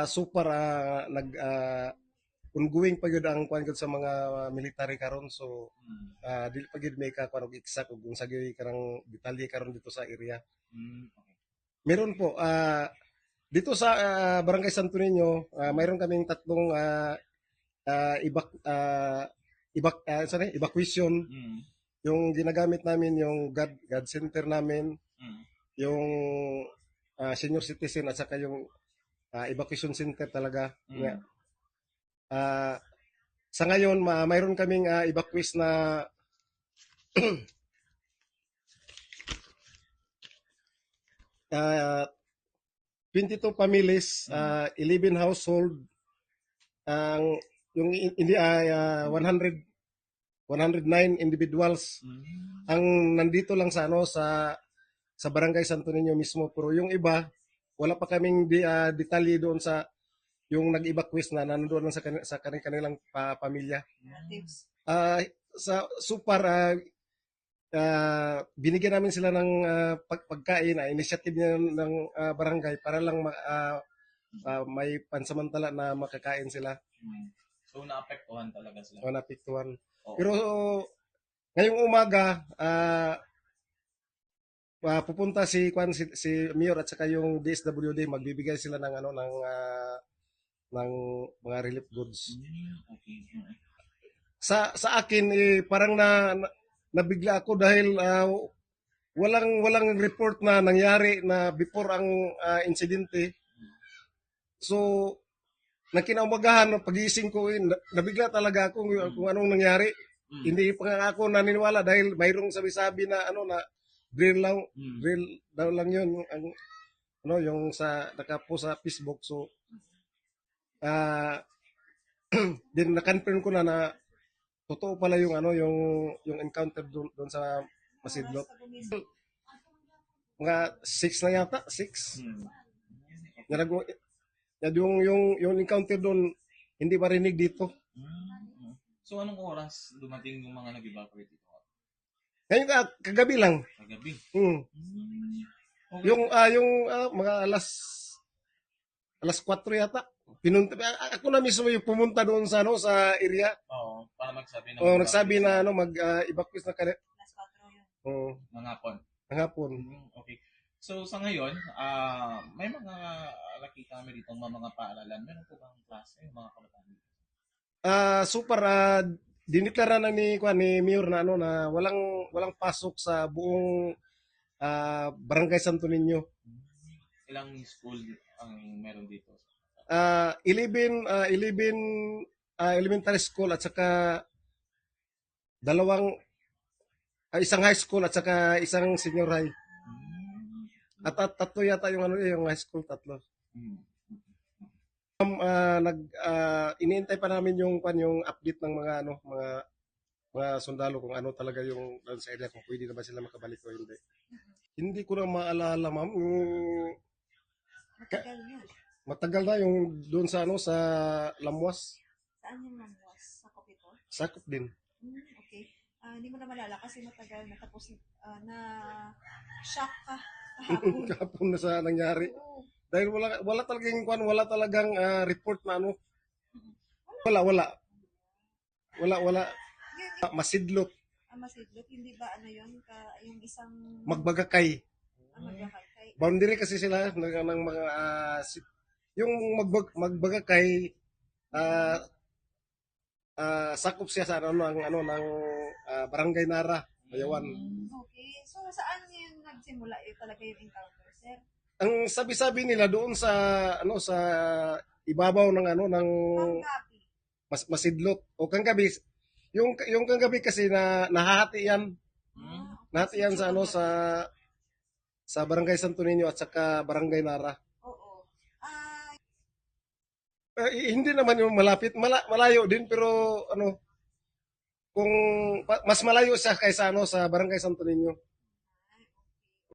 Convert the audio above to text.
super ongoing pa gyud ang kuan gyud sa mga military karon, so Mm. dili pa gyud may ka kuan og exact ug unsa gyud karang detalye karon dito sa area. Okay. Meron po dito sa Barangay Santo Niño, mayroon kaming tatlong evacuation. Mm. Yung ginagamit namin yung God Center namin, Mm. yung senior citizen at saka yung evacuation center talaga. Mm. Uh, sa ngayon, mayroon kaming evacuees na 22 families, 11 household, ang yung hindi 109 individuals Mm. ang nandito lang sa sa Barangay Santo Niño mismo, pero yung iba wala pa kaming detalye doon sa yung nag-evacuate na nandoon lang sa kanilang pamilya. Uh, sa super binigyan namin sila ng pagkain, initiative ng barangay para lang may pansamantala na makakain sila. So naapektuhan talaga sila. O napiktuhan. Oo. Pero ngayong umaga, pupunta si Mayor at saka yung DSWD, magbibigay sila ng ng mga relief goods. Okay. Sa akin parang nabigla ako dahil walang report na nangyari na before ang insidente. So nakinaumagahan ng pagising ko, nabigla talaga ako kung anong nangyari. Hindi pa nga ako naniniwala dahil mayroong sabi-sabi na na drill daw lang yun ang yung sa nakapost sa Facebook. So din na-confirm ko na totoo pala yung yung encounter doon sa Masidlot. Mga 6 na yata, 6. Yung encounter doon hindi marinig dito. So anong oras dumating yung mga nag-evacuate dito? Ngayon kagabi lang. Kagabi. Okay. Yung mga alas 4 yata. Ako na mismo yung pumunta doon sa sa area. Oo, para magsabi na. Nagsabi na mag-evacuate na kanila. Alas 4 yun. Oo. Ng hapon. Ng hapon. Okay. So sa ngayon, may mga nakita kami dito mga paaralan. Meron po bang klase yung mga kabataan dito? Super diniklara na ni Mayor na na walang pasok sa buong Barangay Santo Niño. Ilang school ang meron dito? 11 elementary school at saka isang high school at saka isang senior high. At tatlo yata yung yung high school, tatlo. Iniintay pa namin yung update ng mga sundalo kung ano talaga yung doon sa area, kung pwede na ba sila makabalik o hindi. Hindi ko na maalala, ma'am. Matagal na yung doon sa sa Lamuas. Saan yung Lamuas? Sakop ito? Sakop din. Okay. Hindi mo na malala kasi matagal na, tapos na shock ka kahapon. Kahapon na sa nangyari. Oo. Dahil wala talagang report na Wala. Masidlot. Masidlot, hindi ba yun? Yung isang Magbagakay. Magbagakay. Boundary kasi sila ng mga yung Magbagakay, sakop siya sa ng Barangay Nara, Bayawan. Okay. So saan yung nagsimula talaga yung encounter, sir? Ang sabi-sabi nila doon sa sa ibabaw ng ng Masidlot o Kanggabi. Yung Kanggabi kasi nahahati yan. Nahati yan sa sa Barangay Santo Niño at saka Barangay Nara. Oo. Hindi naman yung malapit, malayo din, pero kung mas malayo siya kaysa sa Barangay Santo Niño.